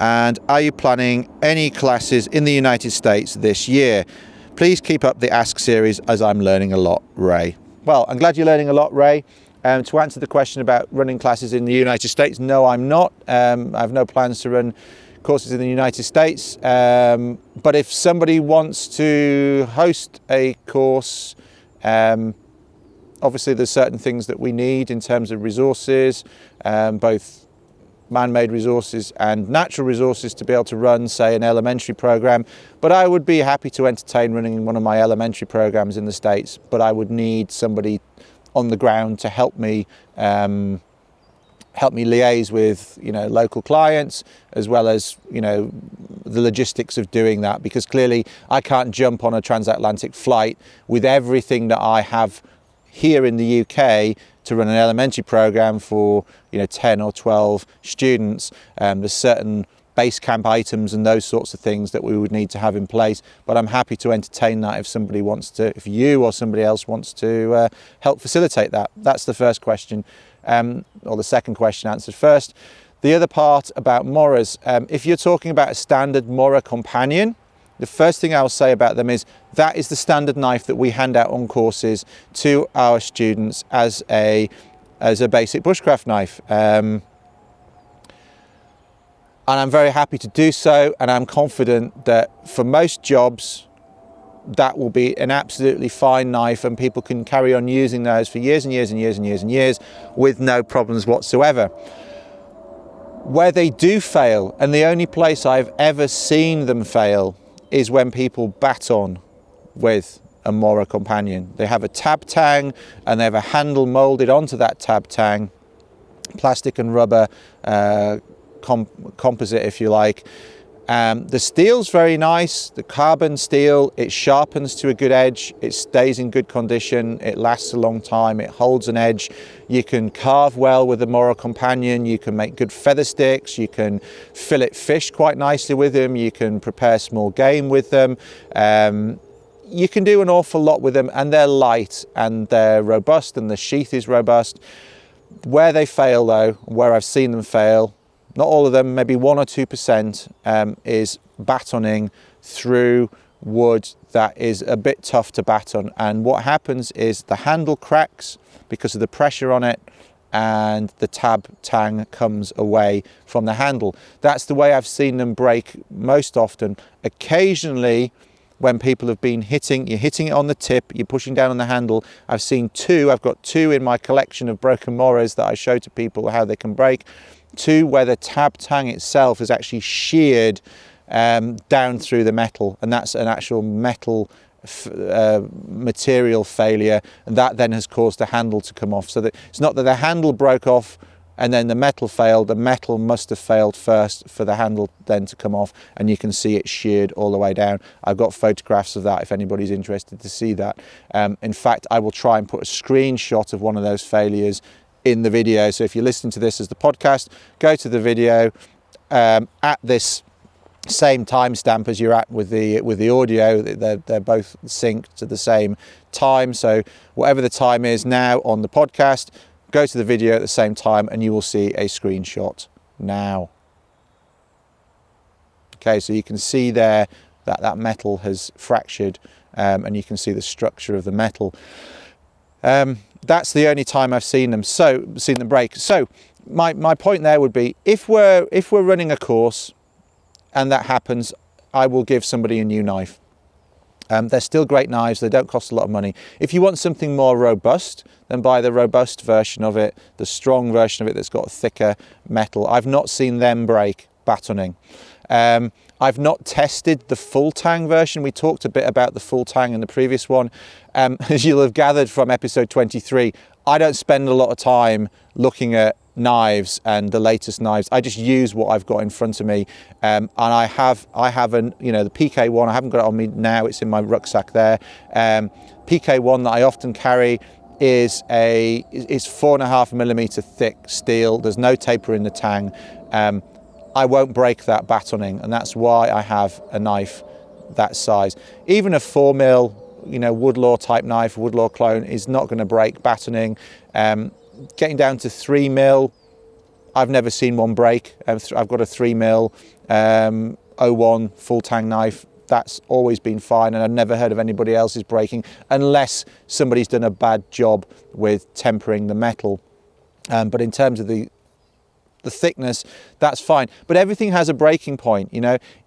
And are you planning any classes in the United States this year? Please keep up the Ask series as I'm learning a lot, Ray. Well, I'm glad you're learning a lot, Ray. To answer the question about running classes in the United States, no, I'm not. I have no plans to run courses in the United States. But if somebody wants to host a course, obviously there's certain things that we need in terms of resources, both man-made resources and natural resources to be able to run, say, an elementary program. But I would be happy to entertain running one of my elementary programs in the States, but I would need somebody on the ground to help me liaise with, you know, local clients, as well as, you know, the logistics of doing that, because clearly I can't jump on a transatlantic flight with everything that I have here in the UK to run an elementary program for, you know, 10 or 12 students. There's certain base camp items and those sorts of things that we would need to have in place, but I'm happy to entertain that if somebody wants to, if you or somebody else wants to help facilitate that. That's the first question, or the second question answered first. The other part about Moras, if you're talking about a standard Mora Companion, the first thing I'll say about them is that is the standard knife that we hand out on courses to our students as a basic bushcraft knife. And I'm very happy to do so, and I'm confident that for most jobs that will be an absolutely fine knife, and people can carry on using those for years and years and years and years and years with no problems whatsoever. Where they do fail, and the only place I've ever seen them fail, is when people baton with a Mora Companion. They have a tab tang and they have a handle moulded onto that tab tang, plastic and rubber composite, if you like. The steel's very nice, the carbon steel, it sharpens to a good edge, it stays in good condition, it lasts a long time, it holds an edge. You can carve well with the Mora Companion, you can make good feather sticks, you can fillet fish quite nicely with them, you can prepare small game with them. You can do an awful lot with them, and they're light and they're robust and the sheath is robust. Where they fail though, where I've seen them fail, not all of them, maybe 1 or 2%, is batoning through wood that is a bit tough to baton. And what happens is the handle cracks because of the pressure on it, and the tab tang comes away from the handle. That's the way I've seen them break most often. Occasionally, when people have been you're hitting it on the tip, you're pushing down on the handle. I've got two in my collection of broken Moras that I show to people how they can break. Two where the tab tang itself is actually sheared down through the metal, and that's an actual metal material failure, and that then has caused the handle to come off. So that it's not that the handle broke off and then the metal failed, the metal must have failed first for the handle then to come off, and you can see it sheared all the way down. I've got photographs of that if anybody's interested to see that. In fact, I will try and put a screenshot of one of those failures in the video. So if you're listening to this as the podcast, go to the video at this same timestamp as you're at with the audio. They're both synced to the same time. So whatever the time is now on the podcast, go to the video at the same time and you will see a screenshot now. Okay, so you can see there that metal has fractured, and you can see the structure of the metal. That's the only time I've seen them break. So my point there would be, if we're running a course and that happens, I will give somebody a new knife. They're still great knives, they don't cost a lot of money. If you want something more robust, then buy the robust version of it, the strong version of it that's got thicker metal. I've not seen them break batoning. I've not tested the full tang version. We talked a bit about the full tang in the previous one. As you'll have gathered from episode 23, I don't spend a lot of time looking at knives and the latest knives. I just use what I've got in front of me, and I have the PK1. I haven't got it on me now, it's in my rucksack there. PK1 that I often carry is 4.5mm thick steel. There's no taper in the tang. I won't break that batoning, and that's why I have a knife that size. Even a 4mm, Woodlaw type knife, Woodlaw clone, is not going to break batoning. Getting down to 3mm, I've never seen one break. I've got a 3mm 01 full tang knife. That's always been fine, and I've never heard of anybody else's breaking, unless somebody's done a bad job with tempering the metal. But in terms of the thickness, that's fine. But everything has a breaking point.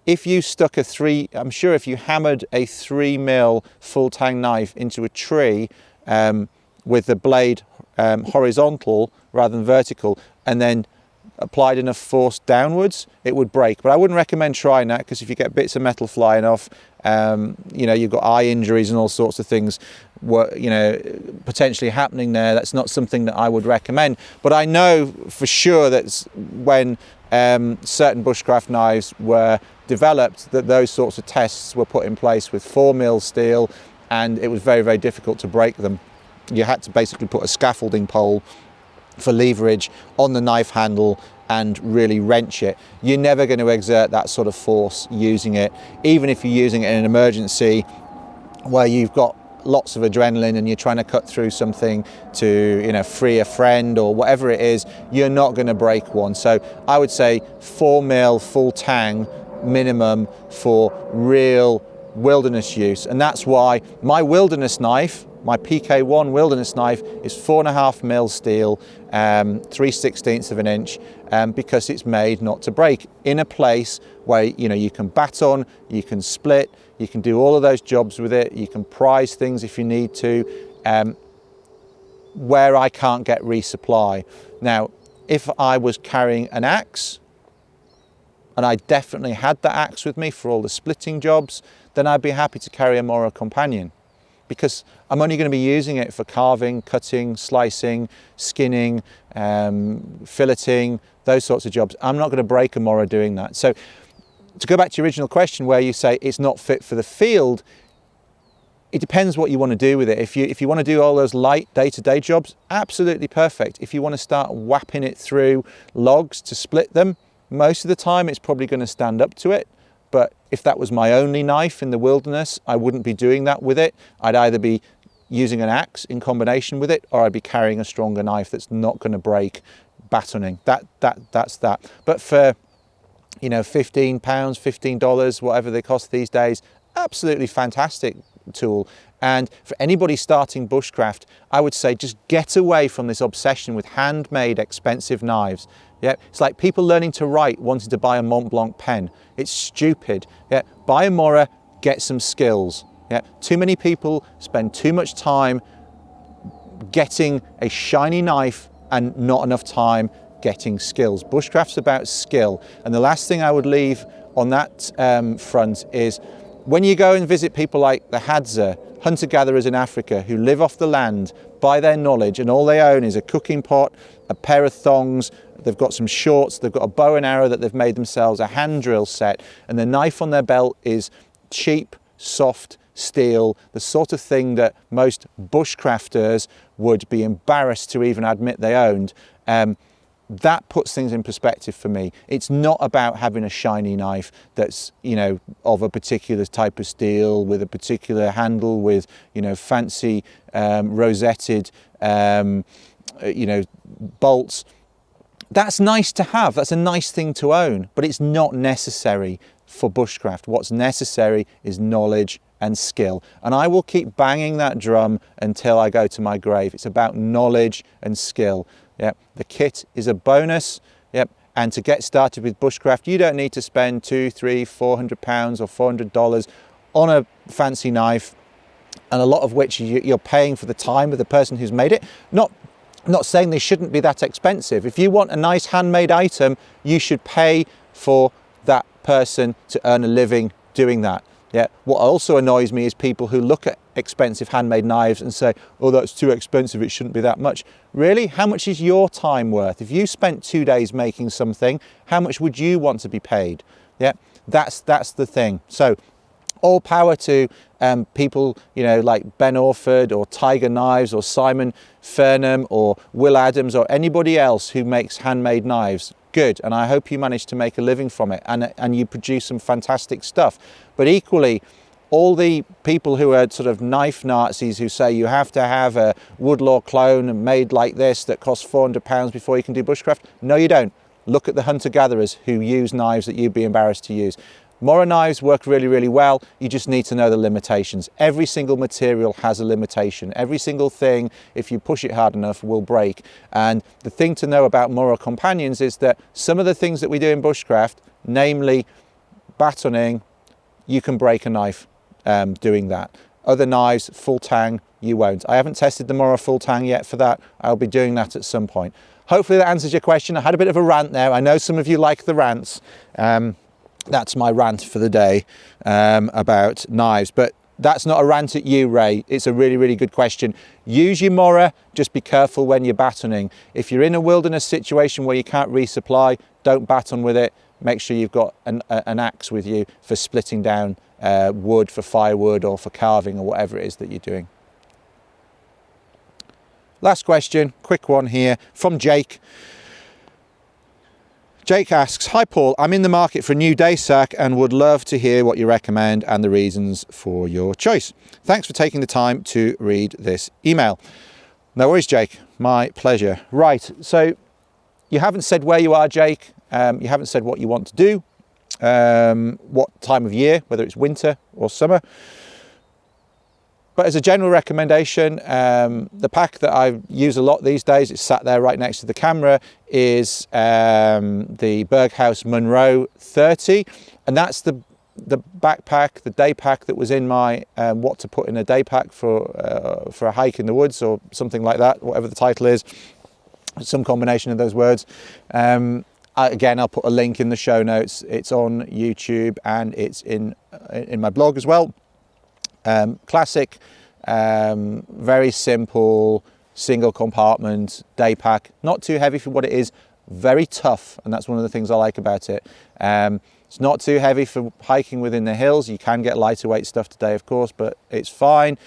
If you stuck I'm sure if you hammered a 3mm full tang knife into a tree with the blade horizontal rather than vertical, and then applied enough force downwards, it would break. But I wouldn't recommend trying that, because if you get bits of metal flying off, you've got eye injuries and all sorts of things potentially happening there. That's not something that I would recommend. But I know for sure that when certain bushcraft knives were developed, that those sorts of tests were put in place with 4mm steel, and it was very, very difficult to break them. You had to basically put a scaffolding pole for leverage on the knife handle and really wrench it. You're never going to exert that sort of force using it, even if you're using it in an emergency where you've got lots of adrenaline and you're trying to cut through something to free a friend or whatever it is. You're not going to break one. So I would say 4mm full tang minimum for real wilderness use, and that's why my wilderness knife, my PK1 wilderness knife, is 4.5mm steel, 3/16 of an inch, because it's made not to break, in a place where you can baton, you can split, you can do all of those jobs with it, you can prize things if you need to, where I can't get resupply. Now, if I was carrying an axe, and I definitely had the axe with me for all the splitting jobs, then I'd be happy to carry a Mora Companion, because I'm only going to be using it for carving, cutting, slicing, skinning, filleting, those sorts of jobs. I'm not going to break a Mora doing that. So to go back to your original question, where you say it's not fit for the field, it depends what you want to do with it. If you want to do all those light day-to-day jobs, absolutely perfect. If you want to start whapping it through logs to split them, most of the time it's probably going to stand up to it. But if that was my only knife in the wilderness, I wouldn't be doing that with it. I'd either be using an axe in combination with it, or I'd be carrying a stronger knife that's not going to break batoning. That's that. But for £15, $15, whatever they cost these days, absolutely fantastic tool. And for anybody starting bushcraft, I would say just get away from this obsession with handmade expensive knives. Yeah, it's like people learning to write wanting to buy a Mont Blanc pen. It's stupid. Yeah, buy a Mora, get some skills. Yeah, too many people spend too much time getting a shiny knife and not enough time getting skills. Bushcraft's about skill. And the last thing I would leave on that front is, when you go and visit people like the Hadza, hunter-gatherers in Africa who live off the land by their knowledge, and all they own is a cooking pot, a pair of thongs, they've got some shorts, they've got a bow and arrow that they've made themselves, a hand drill set, and the knife on their belt is cheap, soft, steel, the sort of thing that most bushcrafters would be embarrassed to even admit they owned. That puts things in perspective for me. It's not about having a shiny knife that's, you know, of a particular type of steel with a particular handle with, you know, fancy rosetted, you know, bolts. That's nice to have. That's a nice thing to own, but it's not necessary for bushcraft. What's necessary is knowledge and skill. And I will keep banging that drum until I go to my grave. It's about knowledge and skill. Yep. The kit is a bonus. Yep. And to get started with bushcraft, you don't need to spend £200, £300, £400 or $400 on a fancy knife, and a lot of which you're paying for the time of the person who's made it. Not saying they shouldn't be that expensive. If you want a nice handmade item, you should pay for that person to earn a living doing that. Yeah. What also annoys me is people who look at expensive handmade knives and say, oh, that's too expensive, it shouldn't be that much. Really? How much is your time worth? If you spent 2 days making something, how much would you want to be paid? Yeah, that's the thing. So all power to people, you know, like Ben Orford or Tiger Knives or Simon Fernham or Will Adams or anybody else who makes handmade knives. Good, and I hope you manage to make a living from it, and you produce some fantastic stuff. But equally, all the people who are sort of knife Nazis who say you have to have a Woodlaw clone made like this that costs £400 before you can do bushcraft. No, you don't. Look at the hunter-gatherers who use knives that you'd be embarrassed to use. Mora knives work really, really well. You just need to know the limitations. Every single material has a limitation. Every single thing, if you push it hard enough, will break. And the thing to know about Mora Companions is that some of the things that we do in bushcraft, namely batoning, you can break a knife doing that. Other knives, full tang, you won't. I haven't tested the Mora full tang yet for that. I'll be doing that at some point. Hopefully that answers your question. I had a bit of a rant there. I know some of you like the rants. That's my rant for the day about knives, but that's not a rant at you, Ray. It's a really, really good question. Use your Mora, just be careful when you're batoning. If you're in a wilderness situation where you can't resupply, don't baton with it. Make sure you've got an axe with you for splitting down wood for firewood or for carving or whatever it is that you're doing. Last question, quick one here from Jake. Jake asks, hi Paul, I'm in the market for a new Daysack and would love to hear what you recommend and the reasons for your choice. Thanks for taking the time to read this email. No worries, Jake, my pleasure. Right, so you haven't said where you are, Jake. You haven't said what you want to do, what time of year, whether it's winter or summer. But as a general recommendation, the pack that I use a lot these days, it's sat there right next to the camera, is the Berghaus Monroe 30. And that's the backpack, the day pack that was in my what to put in a day pack for a hike in the woods or something like that, whatever the title is, some combination of those words. Again, I'll put a link in the show notes. It's on YouTube and it's in my blog as well. Classic, very simple, single compartment day pack, not too heavy for what it is, very tough, and that's one of the things I like about it. It's not too heavy for hiking within the hills. You can get lighter weight stuff today, of course, but it's fine.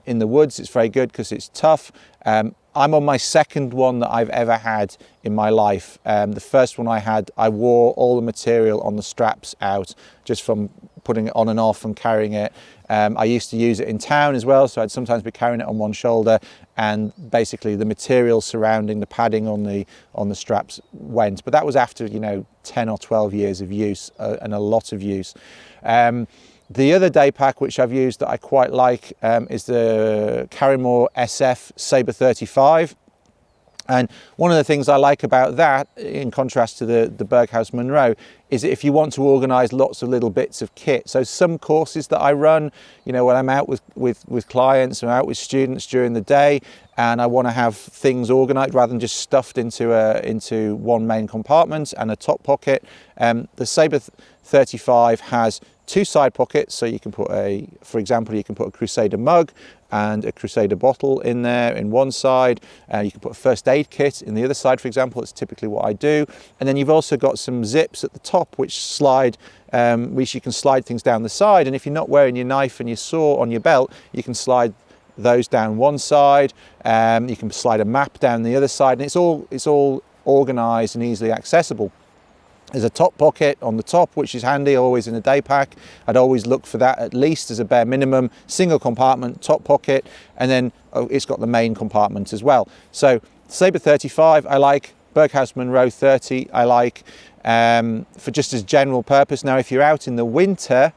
In the woods, it's very good because it's tough. I'm on my second one that I've ever had in my life. The first one I had, I wore all the material on the straps out just from putting it on and off and carrying it. I used to use it in town as well, so I'd sometimes be carrying it on one shoulder, and basically the material surrounding the padding on the straps went. But that was after 10 or 12 years of use and a lot of use. The other day pack which I've used that I quite like is the Carrymore SF Sabre 35. And one of the things I like about that, in contrast to the Berghaus Monroe, is that if you want to organise lots of little bits of kit. So some courses that I run, when I'm out with clients or out with students during the day, and I want to have things organised rather than just stuffed into one main compartment and a top pocket. The Sabre 35 has 2 side pockets, so you can put for example, you can put a Crusader mug and a Crusader bottle in there in one side. You can put a first aid kit in the other side, for example. It's typically what I do. And then you've also got some zips at the top which you can slide things down the side. And if you're not wearing your knife and your saw on your belt, you can slide those down one side. You can slide a map down the other side, and it's all organized and easily accessible. There's a top pocket on the top, which is handy, always in a day pack. I'd always look for that at least as a bare minimum. Single compartment, top pocket, and then it's got the main compartment as well. So Sabre 35, I like. Berghaus Monroe 30, I like, for just as general purpose. Now, if you're out in the winter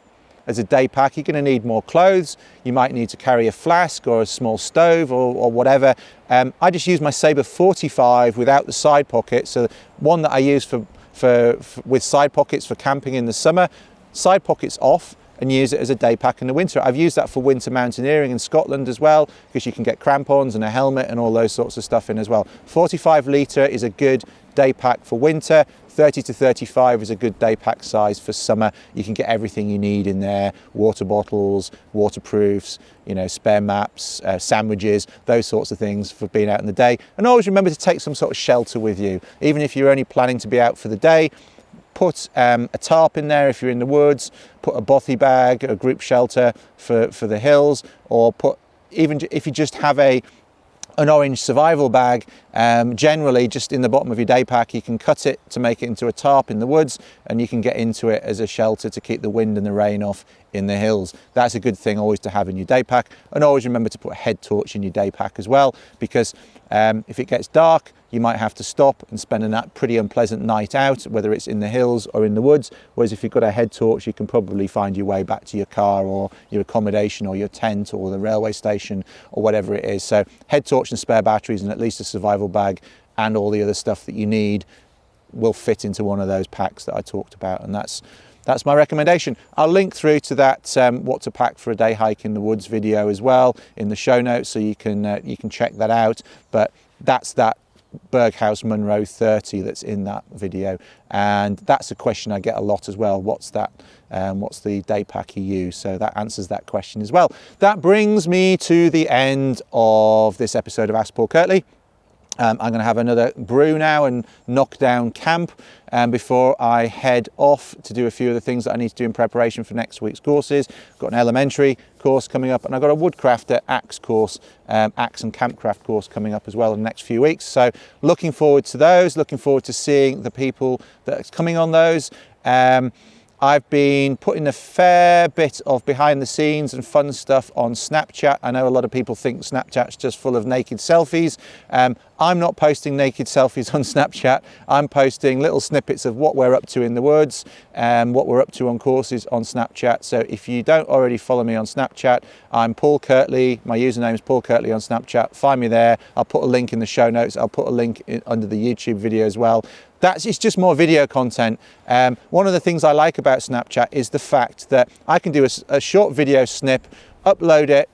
as a day pack, you're going to need more clothes. You might need to carry a flask or a small stove or whatever. I just use my Sabre 45 without the side pocket. So one that I use with side pockets for camping in the summer, side pockets off, and use it as a day pack in the winter. I've used that for winter mountaineering in Scotland as well, because you can get crampons and a helmet and all those sorts of stuff in as well. 45 litre is a good day pack for winter. 30 to 35 is a good day pack size for summer. You can get everything you need in there: water bottles, waterproofs, spare maps, sandwiches, those sorts of things for being out in the day. And always remember to take some sort of shelter with you. Even if you're only planning to be out for the day, put a tarp in there if you're in the woods, put a bothy bag, a group shelter for the hills, or even if you just have an orange survival bag, generally just in the bottom of your day pack, you can cut it to make it into a tarp in the woods, and you can get into it as a shelter to keep the wind and the rain off in the hills. That's a good thing always to have in your day pack. And always remember to put a head torch in your day pack as well, because if it gets dark, you might have to stop and spend a pretty unpleasant night out, whether it's in the hills or in the woods. Whereas if you've got a head torch, you can probably find your way back to your car or your accommodation or your tent or the railway station or whatever it is. So head torch and spare batteries and at least a survival bag and all the other stuff that you need will fit into one of those packs that I talked about. And that's my recommendation. I'll link through to that what to pack for a day hike in the woods video as well in the show notes, so you can check that out. But that's that Berghaus Monroe 30 that's in that video, and that's a question I get a lot as well. What's that? What's the day pack you use? So that answers that question as well. That brings me to the end of this episode of Ask Paul Kirtley. I'm going to have another brew now and knock down camp before I head off to do a few of the things that I need to do in preparation for next week's courses. I've got an elementary course coming up, and I've got a woodcrafter axe course, axe and campcraft course coming up as well in the next few weeks. So looking forward to those, looking forward to seeing the people that are coming on those. I've been putting a fair bit of behind the scenes and fun stuff on Snapchat. I know a lot of people think Snapchat's just full of naked selfies. I'm not posting naked selfies on Snapchat. I'm posting little snippets of what we're up to in the woods and what we're up to on courses on Snapchat. So if you don't already follow me on Snapchat, I'm Paul Kirtley. My username is Paul Kirtley on Snapchat. Find me there. I'll put a link in the show notes. I'll put a link under the YouTube video as well. It's just more video content. One of the things I like about Snapchat is the fact that I can do a short video snip, upload it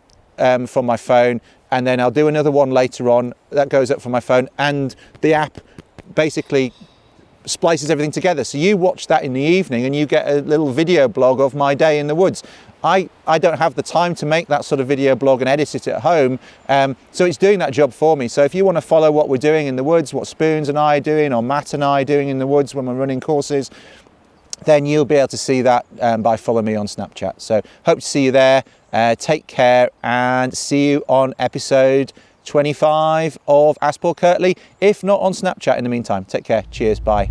from my phone, and then I'll do another one later on that goes up from my phone, and the app basically splices everything together. So you watch that in the evening and you get a little video blog of my day in the woods. I don't have the time to make that sort of video blog and edit it at home, so it's doing that job for me. So if you want to follow what we're doing in the woods, what Spoons and I are doing, or Matt and I are doing in the woods when we're running courses, then you'll be able to see that by following me on Snapchat. So hope to see you there. Take care, and see you on episode 25 of Ask Paul Kirtley, if not on Snapchat in the meantime. Take care. Cheers. Bye.